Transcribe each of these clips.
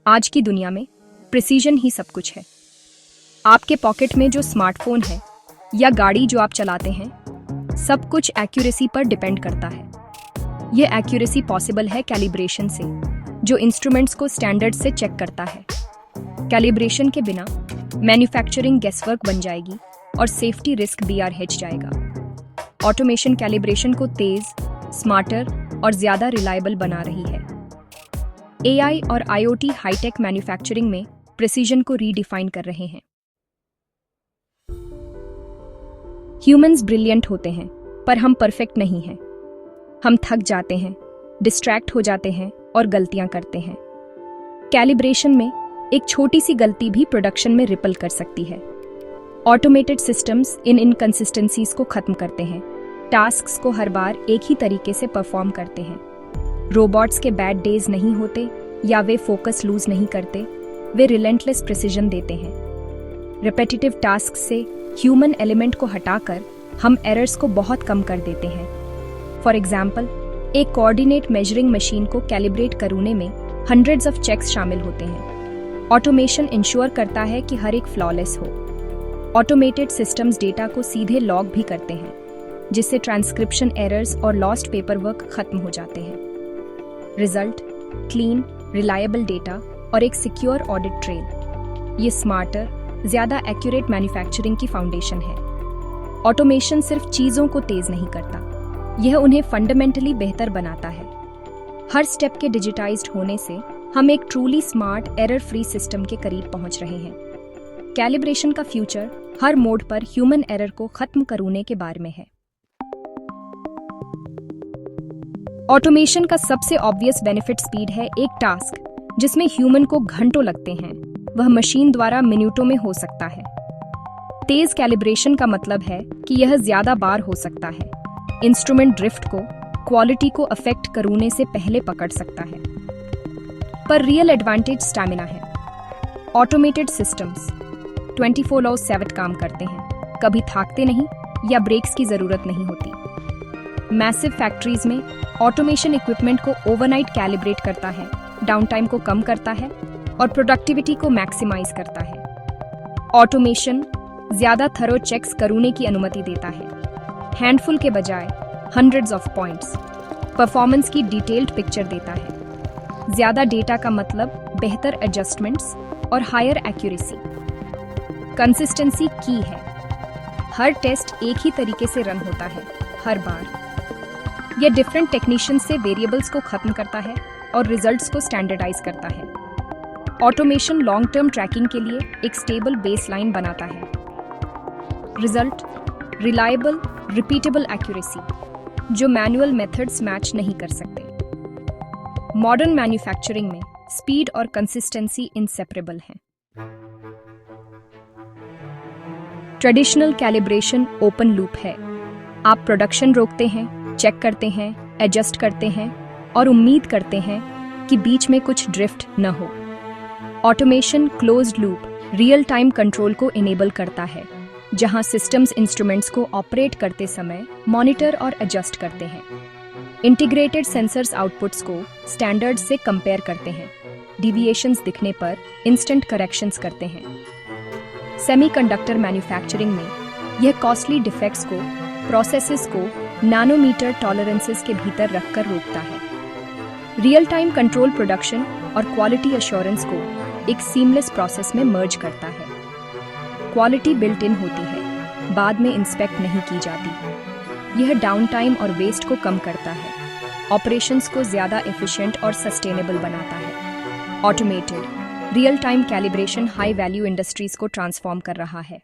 आज की दुनिया में प्रिसीजन ही सब कुछ है। आपके पॉकेट में जो स्मार्टफोन है या गाड़ी जो आप चलाते हैं, सब कुछ एक्यूरेसी पर डिपेंड करता है। यह एक्यूरेसी पॉसिबल है कैलिब्रेशन से, जो इंस्ट्रूमेंट्स को स्टैंडर्ड से चेक करता है। कैलिब्रेशन के बिना मैन्युफैक्चरिंग गेसवर्क बन जाएगी और सेफ्टी रिस्क भी हेज जाएगा। ऑटोमेशन कैलिब्रेशन को तेज, स्मार्टर और ज्यादा रिलायबल बना रही है। एआई और आईओटी हाईटेक मैन्युफैक्चरिंग में प्रिसीजन को रीडिफाइन कर रहे हैं। ह्यूमंस ब्रिलियंट होते हैं, पर हम परफेक्ट नहीं हैं। हम थक जाते हैं, डिस्ट्रैक्ट हो जाते हैं और गलतियां करते हैं। कैलिब्रेशन में एक छोटी सी गलती भी प्रोडक्शन में रिपल कर सकती है। ऑटोमेटेड सिस्टम्स इन इनकंसिस्टेंसीज को खत्म करते हैं, टास्क्स को हर बार एक ही तरीके से परफॉर्म करते हैं। रोबोट्स के बैड डेज नहीं होते या वे फोकस लूज नहीं करते, वे रिलेंटलेस प्रिसीजन देते हैं। रिपीटेटिव टास्क से ह्यूमन एलिमेंट को हटाकर हम एरर्स को बहुत कम कर देते हैं। फॉर एग्जाम्पल, एक कोऑर्डिनेट मेजरिंग मशीन को कैलिब्रेट करने में हंड्रेड्स ऑफ चेक्स शामिल होते हैं। ऑटोमेशन इंश्योर करता है कि हर एक फ्लॉलेस हो। ऑटोमेटेड सिस्टम्स डेटा को सीधे लॉग भी करते हैं, जिससे ट्रांसक्रिप्शन एरर्स और लॉस्ट पेपरवर्क खत्म हो जाते हैं। रिजल्ट, क्लीन, रिलायबल डेटा और एक सिक्योर ऑडिट ट्रेल। ये स्मार्टर, ज्यादा एक्यूरेट मैन्युफैक्चरिंग की फाउंडेशन है। ऑटोमेशन सिर्फ चीजों को तेज नहीं करता, यह उन्हें फंडामेंटली बेहतर बनाता है। हर स्टेप के डिजिटाइज्ड होने से हम एक truly smart, error free system के करीब पहुंच रहे हैं। कैलिब्रेशन का फ्यूचर हर मोड पर ह्यूमन एरर को खत्म करने के बारे में है। ऑटोमेशन का सबसे ऑब्वियस बेनिफिट स्पीड है। एक टास्क जिसमें ह्यूमन को घंटों लगते हैं, वह मशीन द्वारा मिनटों में हो सकता है। तेज कैलिब्रेशन का मतलब है कि यह ज्यादा बार हो सकता है। इंस्ट्रूमेंट ड्रिफ्ट को, क्वालिटी को अफेक्ट करने से पहले पकड़ सकता है। पर रियल एडवांटेज स्टैमिना है। ऑटोमेटेड सिस्टम्स 24/7 काम करते हैं, कभी थकते नहीं या ब्रेक्स की जरूरत नहीं होती। मैसिव फैक्ट्रीज में ऑटोमेशन इक्विपमेंट को ओवरनाइट कैलिब्रेट करता है, डाउनटाइम को कम करता है और प्रोडक्टिविटी को मैक्सिमाइज करता है। ऑटोमेशन ज्यादा थरो चेक्स करने की अनुमति देता है, हैंडफुल के बजाय हंड्रेड्स ऑफ पॉइंट्स। परफॉर्मेंस की डिटेल्ड पिक्चर देता है। ज्यादा डेटा का मतलब बेहतर एडजस्टमेंट्स और हायर एक्यूरेसी। कंसिस्टेंसी की है। हर टेस्ट एक ही तरीके से रन होता है हर बार। यह डिफरेंट टेक्नीशियन से वेरिएबल्स को खत्म करता है और रिजल्ट्स को स्टैंडर्डाइज करता है। ऑटोमेशन लॉन्ग टर्म ट्रैकिंग के लिए एक स्टेबल बेसलाइन बनाता है। रिजल्ट, रिलायबल, रिपीटेबल एक्यूरेसी, जो मैनुअल मेथड्स मैच नहीं कर सकते। मॉडर्न मैन्युफैक्चरिंग में स्पीड और कंसिस्टेंसी इंसेपरेबल हैं। ट्रेडिशनल कैलिब्रेशन ओपन लूप है। आप प्रोडक्शन रोकते हैं, चेक करते हैं, एडजस्ट करते हैं और उम्मीद करते हैं कि बीच में कुछ ड्रिफ्ट न हो। Automation closed loop, real time control को इनेबल करता है, जहां सिस्टम्स इंस्ट्रूमेंट्स को ऑपरेट करते समय मॉनिटर और एडजस्ट करते हैं। इंटीग्रेटेड सेंसर्स आउटपुट्स को स्टैंडर्ड्स से कंपेयर करते हैं, डिविएशंस दिखने पर इंस्टेंट करेक्शंस करते हैं। सेमीकंडक्टर मैन्युफैक्चरिंग में यह कॉस्टली डिफेक्ट्स को, प्रोसेसेस को नैनोमीटर टॉलरेंसेस के भीतर रखकर रोकता है। रियल टाइम कंट्रोल प्रोडक्शन और क्वालिटी एश्योरेंस को एक सीमलेस प्रोसेस में मर्ज करता है। क्वालिटी बिल्ट इन होती है, बाद में इंस्पेक्ट नहीं की जाती। यह डाउन टाइम और वेस्ट को कम करता है, ऑपरेशंस को ज्यादा एफिशिएंट और सस्टेनेबल बनाता है। Automated real time calibration high value industries को ट्रांसफॉर्म कर रहा है।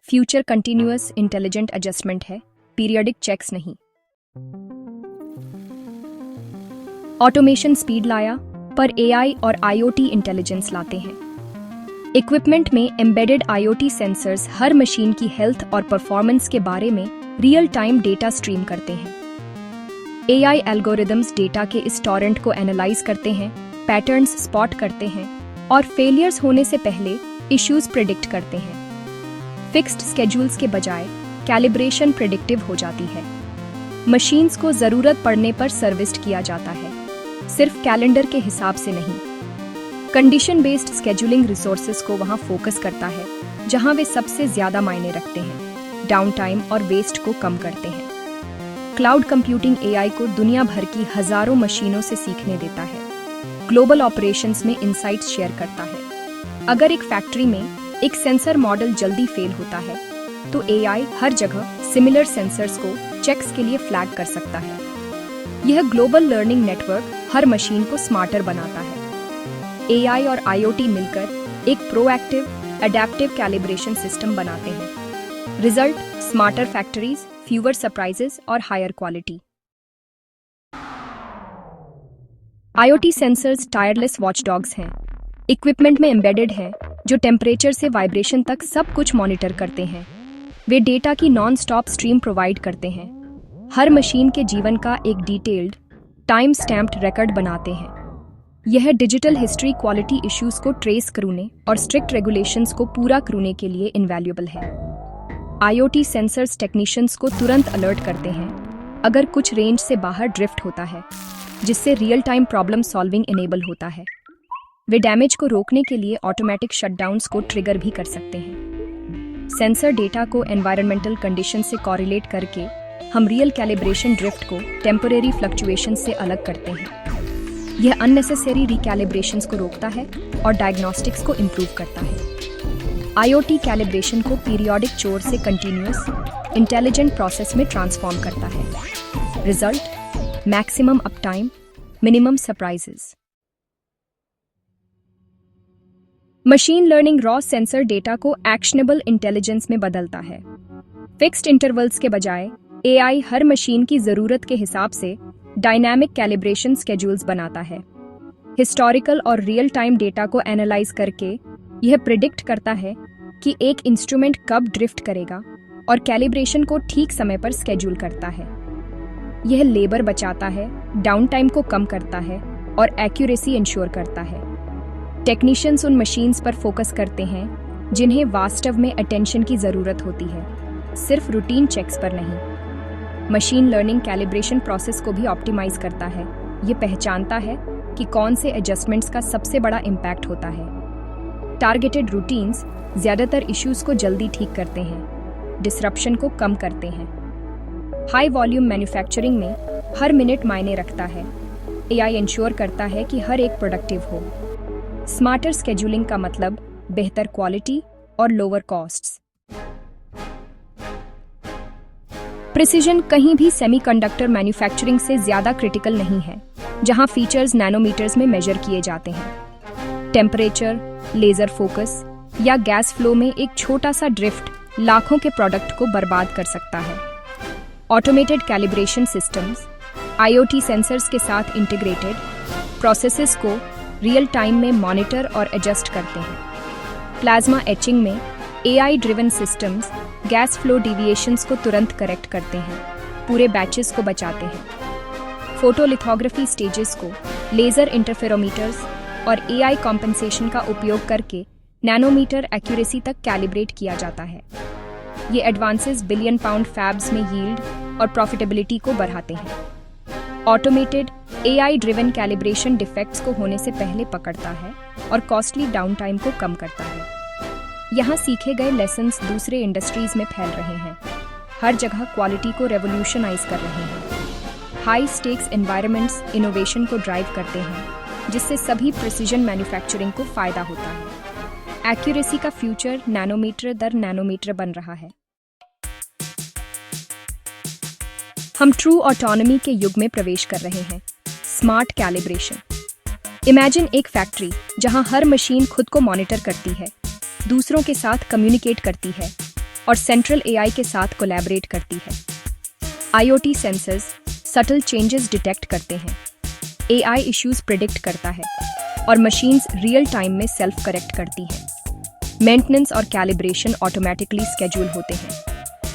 फ्यूचर कंटिन्यूअस इंटेलिजेंट एडजस्टमेंट है, पीरियडिक चेक्स नहीं। ऑटोमेशन स्पीड लाया, पर एआई और आईओटी इंटेलिजेंस लाते हैं। इक्विपमेंट में एम्बेडेड आईओटी सेंसर्स हर मशीन की हेल्थ और परफॉर्मेंस के बारे में रियल टाइम डेटा स्ट्रीम करते हैं। एआई एल्गोरिदम्स डेटा के इस टॉरेंट को एनालाइज करते हैं, पैटर्न्स स्पॉट करते हैं और फेलियर्स होने से पहले इश्यूज प्रिडिक्ट करते हैं। फिक्स्ड स्केड्यूल्स के बजाय कैलिब्रेशन प्रेडिक्टिव हो जाती है। मशीन्स को जरूरत पड़ने पर सर्विस्ड किया जाता है, सिर्फ कैलेंडर के हिसाब से नहीं। कंडीशन बेस्ड स्केड्यूलिंग रिसोर्सेज को वहां फोकस करता है जहां वे सबसे ज्यादा मायने रखते हैं, डाउन टाइम और वेस्ट को कम करते हैं। क्लाउड कंप्यूटिंग एआई को दुनिया भर की हजारों मशीनों से सीखने देता है, ग्लोबल ऑपरेशंस में इनसाइट्स शेयर करता है। अगर एक फैक्ट्री में एक सेंसर मॉडल जल्दी फेल होता है तो एआई हर जगह सिमिलर सेंसर्स को चेक्स के लिए फ्लैग कर सकता है। यह ग्लोबल लर्निंग नेटवर्क हर मशीन को स्मार्टर बनाता है। एआई और आईओटी मिलकर एक प्रोएक्टिव, अडैप्टिव कैलिब्रेशन सिस्टम बनाते हैं। Result: smarter factories, fewer surprises और higher quality. IoT sensors tireless watchdogs हैं, इक्विपमेंट में एम्बेडेड है जो टेम्परेचर से वाइब्रेशन तक सब कुछ मॉनिटर करते हैं। वे डेटा की नॉन स्टॉप स्ट्रीम प्रोवाइड करते हैं, हर मशीन के जीवन का एक डिटेल्ड, टाइम स्टैम्प्ड रिकॉर्ड बनाते हैं। यह डिजिटल हिस्ट्री क्वालिटी इश्यूज को ट्रेस करने और स्ट्रिक्ट रेगुलेशंस को पूरा करने के लिए इनवैल्यूएबल है। आईओटी सेंसर्स टेक्नीशियंस को तुरंत अलर्ट करते हैं अगर कुछ रेंज से बाहर ड्रिफ्ट होता है, जिससे real time problem solving enable होता है। वे डैमेज को रोकने के लिए ऑटोमेटिक शटडाउन्स को ट्रिगर भी कर सकते हैं। सेंसर डेटा को एनवायरमेंटल कंडीशन से कॉरिलेट करके हम रियल कैलिब्रेशन ड्रिफ्ट को टेम्परेरी फ्लक्चुएशन से अलग करते हैं। यह अननेसेसरी रिकैलिब्रेशंस को रोकता है और डायग्नोस्टिक्स को इम्प्रूव करता है। आईओटी कैलिब्रेशन को पीरियोडिक चोर से कंटिन्यूअस, इंटेलिजेंट प्रोसेस में ट्रांसफॉर्म करता है। Result: maximum uptime, minimum surprises. Machine learning raw sensor data को एक्शनेबल इंटेलिजेंस में बदलता है। फिक्स्ड इंटरवल्स के बजाय एआई हर मशीन की जरूरत के हिसाब से डायनामिक कैलिब्रेशन स्केड्यूल्स बनाता है। हिस्टोरिकल और रियल टाइम डेटा को एनालाइज करके यह प्रिडिक्ट करता है कि एक इंस्ट्रूमेंट कब ड्रिफ्ट करेगा और कैलिब्रेशन को ठीक समय पर स्केड्यूल करता है। यह लेबर बचाता है, डाउन टाइम को कम करता है और एक्यूरेसी इंश्योर करता है। टेक्नीशियंस उन मशीन्स पर फोकस करते हैं जिन्हें वास्तव में अटेंशन की जरूरत होती है, सिर्फ रूटीन चेक्स पर नहीं। मशीन लर्निंग कैलिब्रेशन प्रोसेस को भी ऑप्टिमाइज करता है। ये पहचानता है कि कौन से एडजस्टमेंट्स का सबसे बड़ा इम्पैक्ट होता है। टारगेटेड रूटीन्स ज्यादातर इश्यूज को जल्दी ठीक करते हैं, डिसरप्शन को कम करते हैं। हाई वॉल्यूम मैन्युफैक्चरिंग में हर मिनट मायने रखता है। एआई इंश्योर करता है कि हर एक प्रोडक्टिव हो। स्मार्टर स्केड्यूलिंग का मतलब बेहतर क्वालिटी और लोअर कॉस्ट्स। प्रिसिजन कहीं भी सेमीकंडक्टर मैन्युफैक्चरिंग से ज्यादा क्रिटिकल नहीं है, जहां फीचर्स नैनोमीटर्स में मेजर किए जाते हैं। टेम्परेचर, लेजर फोकस या गैस फ्लो में एक छोटा सा ड्रिफ्ट लाखों के प्रोडक्ट को बर्बाद कर सकता है। Automated calibration systems IoT sensors के साथ इंटीग्रेटेड प्रोसेसेस को रियल टाइम में मॉनिटर और एडजस्ट करते हैं। प्लाज्मा एचिंग में AI driven systems gas flow deviations को तुरंत करेक्ट करते हैं, पूरे बैचेस को बचाते हैं। फोटोलिथोग्राफी स्टेजेस को लेजर इंटरफेरोमीटर्स और एआई कॉम्पेंसेशन का उपयोग करके नैनोमीटर एक्यूरेसी तक कैलिब्रेट किया जाता है। ये एडवांसेस बिलियन पाउंड फैब्स में यील्ड और प्रॉफिटेबिलिटी को बढ़ाते हैं। Automated AI driven calibration defects को होने से पहले पकड़ता है और कॉस्टली डाउन टाइम को कम करता है। यहाँ सीखे गए लेसन्स दूसरे इंडस्ट्रीज में फैल रहे हैं, हर जगह क्वालिटी को रेवोल्यूशनाइज कर रहे हैं। हाई स्टेक्स एनवायरनमेंट्स इनोवेशन को ड्राइव करते हैं, जिससे सभी प्रिसिजन मैन्युफैक्चरिंग को फायदा होता है। एक्यूरेसी का फ्यूचर नैनोमीटर दर नैनोमीटर बन रहा है। हम ट्रू ऑटोनॉमी के युग में प्रवेश कर रहे हैं। Smart calibration. इमेजिन एक फैक्ट्री जहां हर मशीन खुद को मॉनिटर करती है, दूसरों के साथ कम्युनिकेट करती है और सेंट्रल एआई के साथ कोलैबोरेट करती है। IoT sensors subtle changes detect करते हैं, एआई इश्यूज प्रिडिक्ट करता है और मशीन्स रियल टाइम में सेल्फ करेक्ट करती हैं। मेंटेनेंस और कैलिब्रेशन ऑटोमेटिकली स्केड्यूल होते हैं,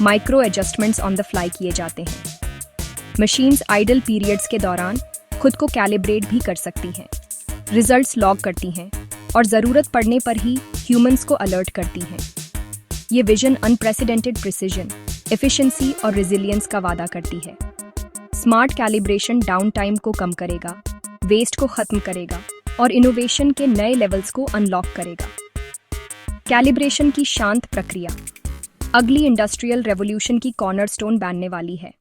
micro adjustments on the fly किए जाते हैं। मशीन्स आइडल पीरियड्स के दौरान खुद को कैलिब्रेट भी कर सकती हैं, रिजल्ट्स लॉग करती हैं और ज़रूरत पड़ने पर ही ह्यूमंस को अलर्ट करती हैं। ये विजन अनप्रेसिडेंटेड प्रिसिजन, एफिशिएंसी और रेजिलियंस का वादा करती है। स्मार्ट कैलिब्रेशन डाउन टाइम को कम करेगा, वेस्ट को खत्म करेगा और इनोवेशन के नए लेवल्स को अनलॉक करेगा। कैलिब्रेशन की शांत प्रक्रिया अगली इंडस्ट्रियल रेवोल्यूशन की कॉर्नरस्टोन बनने वाली है।